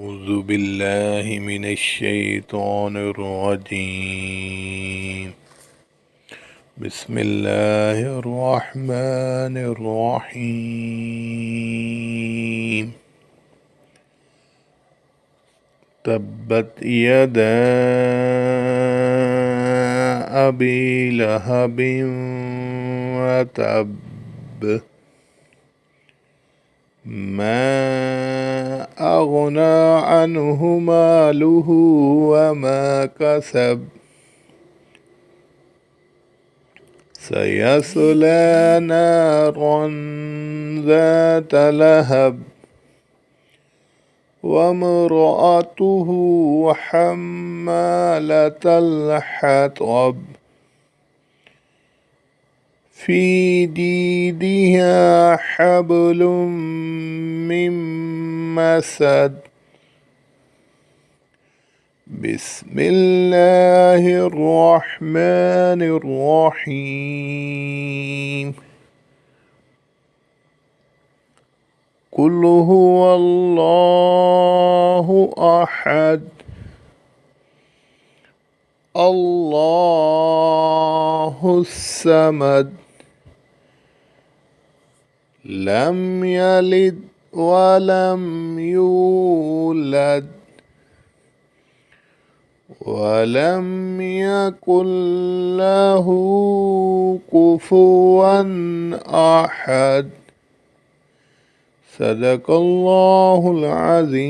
أعوذ بالله من الشيطان الرجيم. بسم الله الرحمن الرحيم. تبت يدا أبي لهب وتب ما أغنى عنه ماله وما كسب سيصلى نارا ذات لهب وامرأته حمالة الحطب في جيدها حبل من مسد. بسم الله الرحمن الرحيم. قل هو الله أحد الله الصمد لم يلد ولم يولد ولم يكن له كفوا أحد. صدق الله العظيم.